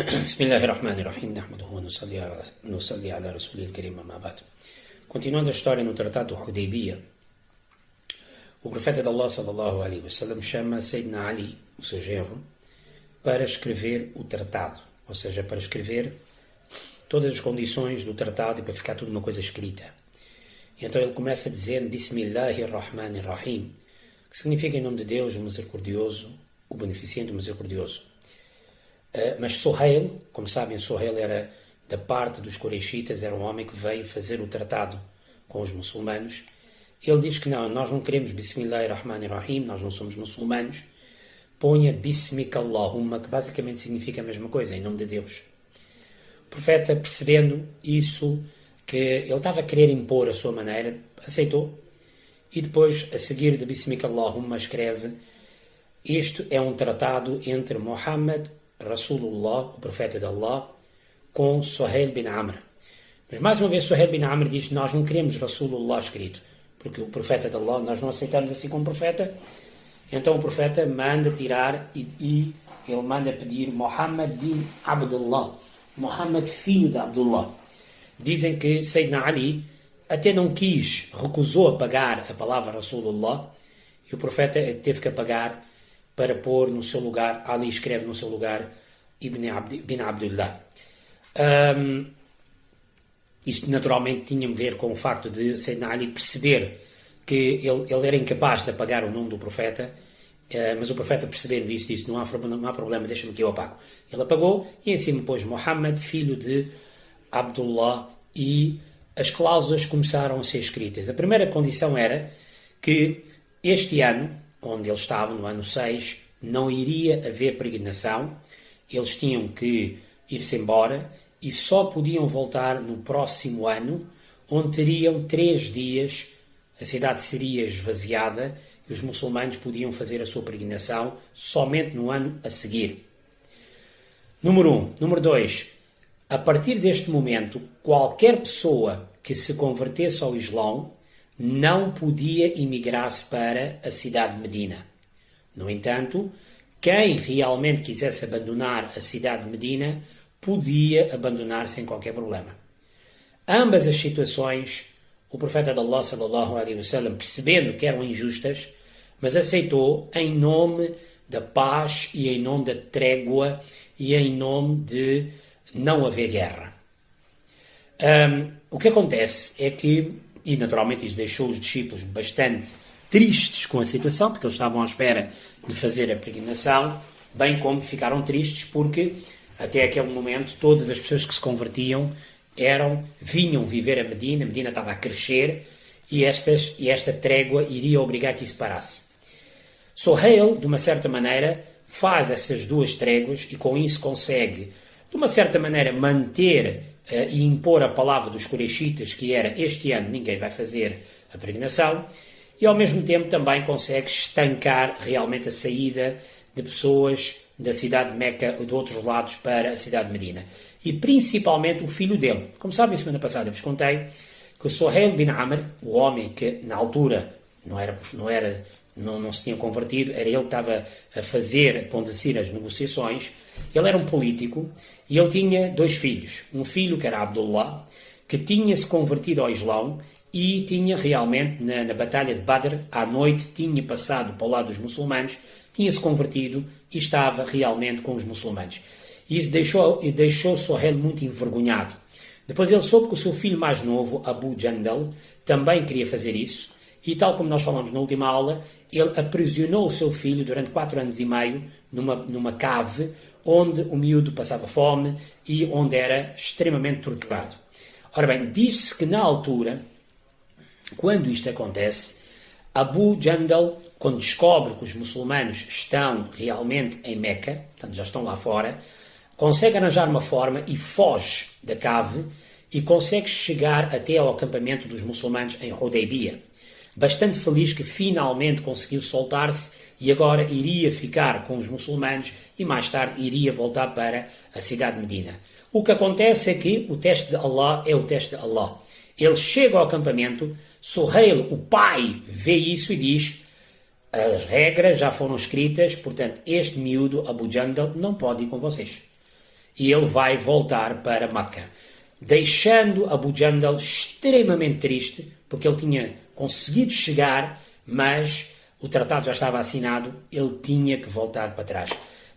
بسم الله الرحمن الرحيم نحمده ونصلي على رسوله الكريم أما بعد. Continuando a história no Tratado de Hudaybiyah, o profeta de Allah sallallahu alaihi wasallam chama Sayyidina Ali, o seu genro, para escrever o tratado, ou seja, para escrever todas as condições do tratado e para ficar tudo uma coisa escrita. E então ele começa dizendo Bismillahirrahmanirrahim, que significa em nome de Deus, o misericordioso, o beneficente, o misericordioso. Mas Suhail, como sabem, Suhail era da parte dos Quraishitas, era um homem que veio fazer o tratado com os muçulmanos. Ele diz que não, nós não queremos Bismillahirrahmanirrahim, nós não somos muçulmanos. Ponha Bismikallahumma, que basicamente significa a mesma coisa, em nome de Deus. O profeta, percebendo isso, que ele estava a querer impor a sua maneira, aceitou. E depois, a seguir de Bismikallahumma, escreve: este é um tratado entre Muhammad Rasulullah, o profeta de Allah, com Suhail bin Amr. Mas mais uma vez Suhail bin Amr diz que nós não queremos Rasulullah escrito, porque o profeta de Allah nós não aceitamos assim como profeta. Então o profeta manda tirar e ele manda pedir Muhammad bin Abdullah, Muhammad filho de Abdullah. Dizem que Sayyidina Ali até não quis, recusou apagar a palavra Rasulullah, e o profeta teve que apagar para pôr no seu lugar, Ali escreve no seu lugar, bin Abdullah. Isto naturalmente tinha a ver com o facto de Sayyidina Ali perceber que ele era incapaz de apagar o nome do profeta, mas o profeta, percebendo isso, disse: não há problema, deixa-me que eu apago. Ele apagou e em cima pôs Muhammad, filho de Abdullah, e as cláusulas começaram a ser escritas. A primeira condição era que este ano, onde eles estavam, no ano 6, não iria haver peregrinação, eles tinham que ir-se embora e só podiam voltar no próximo ano, onde teriam 3 dias, a cidade seria esvaziada e os muçulmanos podiam fazer a sua peregrinação somente no ano a seguir. Número 1. Número 2. A partir deste momento, qualquer pessoa que se convertesse ao Islão não podia imigrar-se para a cidade de Medina. No entanto, quem realmente quisesse abandonar a cidade de Medina podia abandonar sem qualquer problema. Ambas as situações, o profeta de Allah sallallahu alaihi wasallam, percebendo que eram injustas, mas aceitou em nome da paz e em nome da trégua e em nome de não haver guerra. O que acontece é que, e naturalmente isso deixou os discípulos bastante tristes com a situação, porque eles estavam à espera de fazer a peregrinação, bem como ficaram tristes porque até aquele momento todas as pessoas que se convertiam vinham viver a Medina estava a crescer e esta trégua iria obrigar que isso parasse. Suhail, de uma certa maneira, faz essas duas tréguas e com isso consegue, de uma certa maneira, manter e impor a palavra dos Quraishitas, que era: este ano ninguém vai fazer a peregrinação, e ao mesmo tempo também consegue estancar realmente a saída de pessoas da cidade de Meca ou de outros lados para a cidade de Medina. E principalmente o filho dele. Como sabem, semana passada eu vos contei que o Suhail bin Amr, o homem que na altura não se tinha convertido, era ele que estava a conduzir as negociações. Ele era um político e ele tinha 2 filhos. Um filho que era Abdullah, que tinha-se convertido ao Islão e tinha realmente, na batalha de Badr, à noite, tinha passado para o lado dos muçulmanos, tinha-se convertido e estava realmente com os muçulmanos. E isso deixou Suhail muito envergonhado. Depois ele soube que o seu filho mais novo, Abu Jandal, também queria fazer isso, e tal como nós falamos na última aula, ele aprisionou o seu filho durante 4 anos e meio numa cave, onde o miúdo passava fome e onde era extremamente torturado. Ora bem, diz-se que na altura, quando isto acontece, Abu Jandal, quando descobre que os muçulmanos estão realmente em Meca, portanto já estão lá fora, consegue arranjar uma forma e foge da cave e consegue chegar até ao acampamento dos muçulmanos em Hudaybiyah. Bastante feliz que finalmente conseguiu soltar-se e agora iria ficar com os muçulmanos e mais tarde iria voltar para a cidade de Medina. O que acontece é que o teste de Allah é o teste de Allah. Ele chega ao acampamento, Suhail, o pai, vê isso e diz: as regras já foram escritas, portanto este miúdo, Abu Jandal, não pode ir com vocês. e ele vai voltar para Meca, deixando Abu Jandal extremamente triste, porque ele tinha conseguido chegar, mas o tratado já estava assinado, ele tinha que voltar para trás.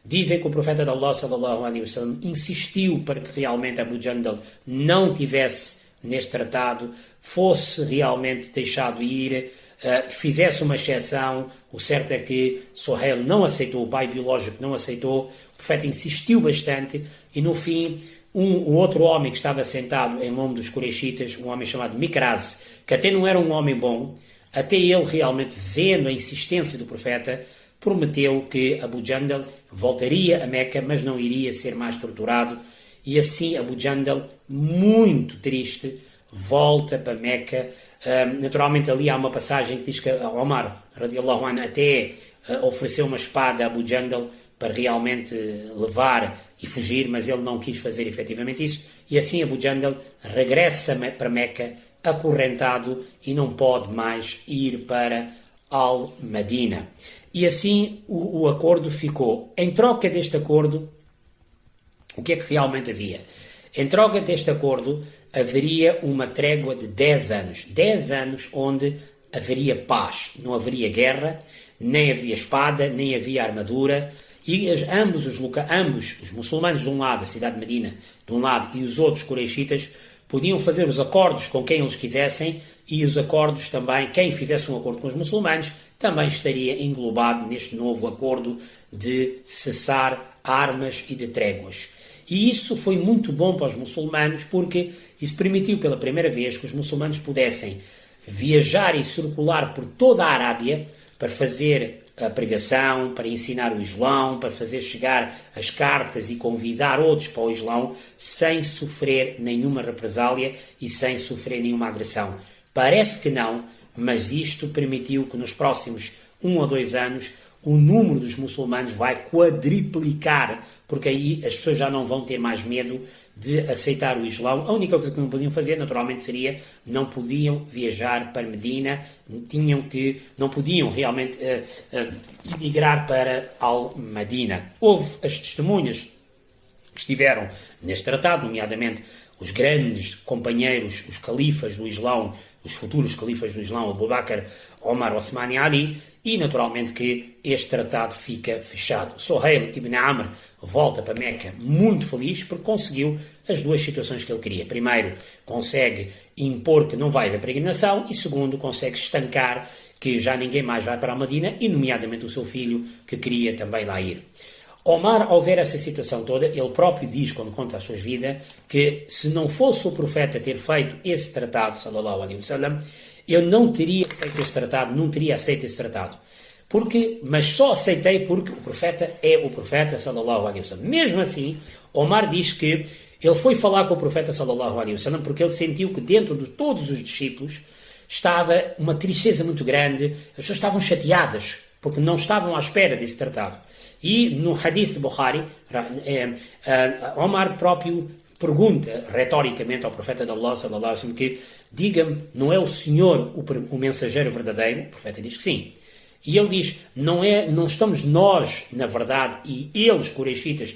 Dizem que o profeta de Allah, sallallahu alaihi wasallam, insistiu para que realmente Abu Jandal não tivesse neste tratado, fosse realmente deixado ir, que fizesse uma exceção. O certo é que Suhail não aceitou, o pai biológico não aceitou, o profeta insistiu bastante e no fim um outro homem que estava sentado em nome dos Qurayshitas, um homem chamado Mikraz, que até não era um homem bom, até ele realmente vendo a insistência do profeta, prometeu que Abu Jandal voltaria a Meca, mas não iria ser mais torturado. E assim Abu Jandal, muito triste, volta para Meca. Naturalmente ali há uma passagem que diz que Omar, radiallahu anhu, até ofereceu uma espada a Abu Jandal para realmente levar e fugir, mas ele não quis fazer efetivamente isso. E assim Abu Jandal regressa para Meca acorrentado e não pode mais ir para Al-Madina. E assim o acordo ficou. Em troca deste acordo, o que é que realmente havia? Em troca deste acordo, haveria uma trégua de 10 anos. 10 anos onde haveria paz. Não haveria guerra, nem havia espada, nem havia armadura. E ambos os muçulmanos de um lado, a cidade de Medina, de um lado, e os outros Qurayshitas, podiam fazer os acordos com quem eles quisessem, e os acordos também, quem fizesse um acordo com os muçulmanos, também estaria englobado neste novo acordo de cessar armas e de tréguas. E isso foi muito bom para os muçulmanos, porque isso permitiu pela primeira vez que os muçulmanos pudessem viajar e circular por toda a Arábia para fazer a pregação, para ensinar o Islão, para fazer chegar as cartas e convidar outros para o Islão, sem sofrer nenhuma represália e sem sofrer nenhuma agressão. Parece que não, mas isto permitiu que nos próximos 1 ou 2 anos o número dos muçulmanos vai quadriplicar, porque aí as pessoas já não vão ter mais medo de aceitar o Islão. A única coisa que não podiam fazer, naturalmente, seria não podiam viajar para Medina, não podiam realmente emigrar para Al-Madina. Houve as testemunhas que estiveram neste tratado, nomeadamente os grandes companheiros, os califas do Islão, os futuros califas do Islão, Abu Bakr, Omar, Uthman e Ali, e naturalmente que este tratado fica fechado. Suhail ibn Amr volta para Meca muito feliz porque conseguiu as duas situações que ele queria. Primeiro, consegue impor que não vai haver peregrinação e segundo, consegue estancar que já ninguém mais vai para a Medina e nomeadamente o seu filho que queria também lá ir. Omar, ao ver essa situação toda, ele próprio diz, quando conta as suas vidas, que se não fosse o profeta ter feito esse tratado, sallallahu alaihi wasallam, eu não teria feito esse tratado, não teria aceito esse tratado. Mas só aceitei porque o profeta é o profeta, sallallahu alaihi wasallam. Mesmo assim, Omar diz que ele foi falar com o profeta, sallallahu alaihi wasallam, porque ele sentiu que dentro de todos os discípulos estava uma tristeza muito grande, as pessoas estavam chateadas, porque não estavam à espera desse tratado. E no hadith Bukhari, Omar próprio pergunta retoricamente ao profeta de Allah, sallallahu alaihi wasallam, que diga-me, não é o Senhor o mensageiro verdadeiro? O profeta diz que sim. E ele diz, não estamos nós na verdade e eles, Qurayshitas,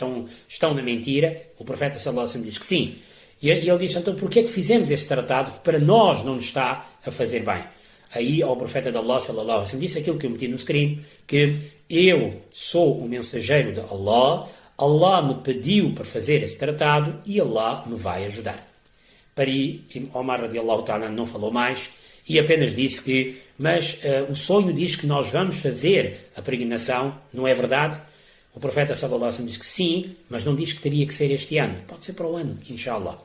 estão na mentira? O profeta sallallahu alaihi wasallam diz que sim. E ele diz, então porquê é que fizemos esse tratado que para nós não nos está a fazer bem? Aí ao profeta de Allah, sallallahu alaihi wasallam, disse aquilo que eu meti no screen, que eu sou o mensageiro de Allah, Allah me pediu para fazer esse tratado e Allah me vai ajudar. Para aí, Omar radiallahu ta'ala não falou mais e apenas disse que, mas o sonho diz que nós vamos fazer a peregrinação, não é verdade? O profeta sallallahu alaihi wasallam diz que sim, mas não diz que teria que ser este ano. Pode ser para o ano, inshallah.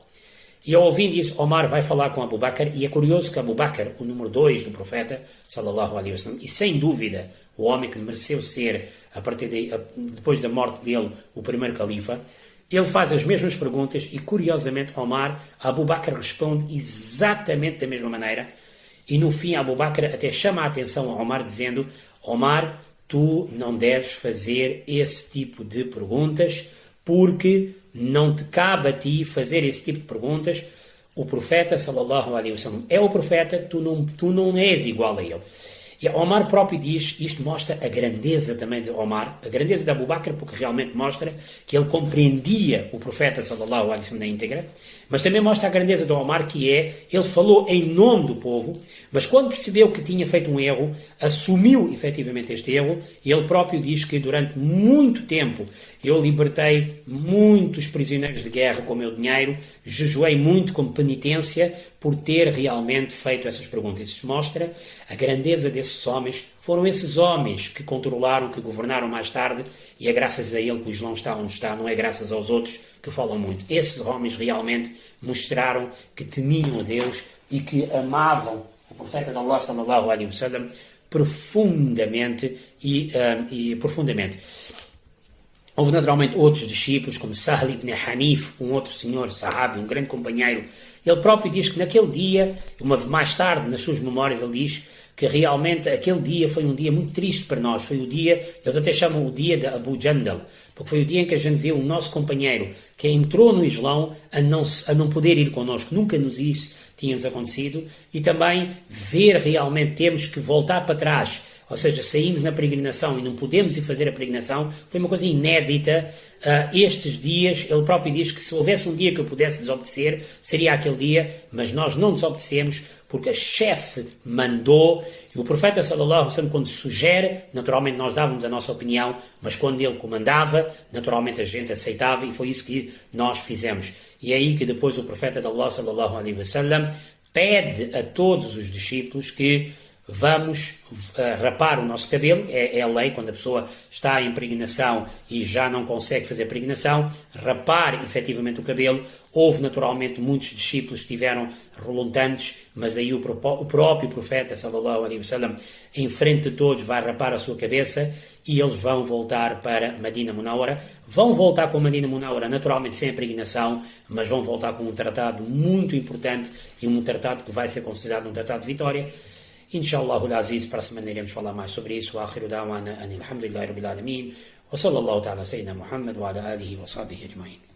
E ao ouvindo isso, Omar vai falar com Abu Bakr, e é curioso que Abu Bakr, o número 2 do profeta, sallallahu alaihi wasallam, e sem dúvida o homem que mereceu ser, depois da morte dele, o primeiro califa, ele faz as mesmas perguntas e, curiosamente, Abu Bakr responde exatamente da mesma maneira, e no fim Abu Bakr até chama a atenção a Omar dizendo, Omar, tu não deves fazer esse tipo de perguntas, porque não te cabe a ti fazer esse tipo de perguntas. O profeta, sallallahu alaihi wasallam, é o profeta, tu não és igual a ele. E Omar próprio diz, isto mostra a grandeza também de Omar, a grandeza de Abu Bakr, porque realmente mostra que ele compreendia o profeta sallallahu alaihi wasallam na íntegra, mas também mostra a grandeza de Omar, que é, ele falou em nome do povo, mas quando percebeu que tinha feito um erro, assumiu efetivamente este erro, e ele próprio diz que durante muito tempo eu libertei muitos prisioneiros de guerra com o meu dinheiro, jejuei muito como penitência por ter realmente feito essas perguntas. Isso mostra a grandeza desses homens. Foram esses homens que controlaram, que governaram mais tarde, e é graças a ele que o Islão está onde está, não é graças aos outros que falam muito. Esses homens realmente mostraram que temiam a Deus e que amavam o profeta de Allah sallallahu alaihi wasallam profundamente e profundamente. Houve naturalmente outros discípulos, como Sahl ibn Hanif, um outro senhor, sahabi, um grande companheiro. Ele próprio diz que naquele dia, mais tarde, nas suas memórias, ele diz que realmente aquele dia foi um dia muito triste para nós. Foi o dia, eles até chamam o dia de Abu Jandal, porque foi o dia em que a gente viu o nosso companheiro que entrou no Islão a não poder ir connosco. Nunca nos isso tínhamos acontecido. E também ver realmente, temos que voltar para trás. Ou seja, saímos na peregrinação e não podemos ir fazer a peregrinação, foi uma coisa inédita. Estes dias, ele próprio diz que se houvesse um dia que eu pudesse desobedecer, seria aquele dia, mas nós não desobedecemos porque a chefe mandou, e o profeta sallallahu alaihi wasallam, quando sugere, naturalmente nós dávamos a nossa opinião, mas quando ele comandava, naturalmente a gente aceitava, e foi isso que nós fizemos. E é aí que depois o profeta de Allah sallallahu alaihi wasallam pede a todos os discípulos que vamos rapar o nosso cabelo, é a lei, quando a pessoa está em peregrinação e já não consegue fazer peregrinação, rapar efetivamente o cabelo. Houve naturalmente muitos discípulos que estiveram relutantes, mas aí o próprio profeta sallallahu alaihi wasallam, em frente de todos, vai rapar a sua cabeça e eles vão voltar para Medina Munawwara. Vão voltar para Medina Munawwara naturalmente sem a peregrinação, mas vão voltar com um tratado muito importante e um tratado que vai ser considerado um tratado de vitória. Inshallah al-Aziz, para a semana iremos falar mais sobre isso. Akhiru da'wana anil hamdulillahi rabbil alamin. Wa sallallahu ta'ala sayyidina Muhammad wa ala alihi wa sahbihi ajma'in.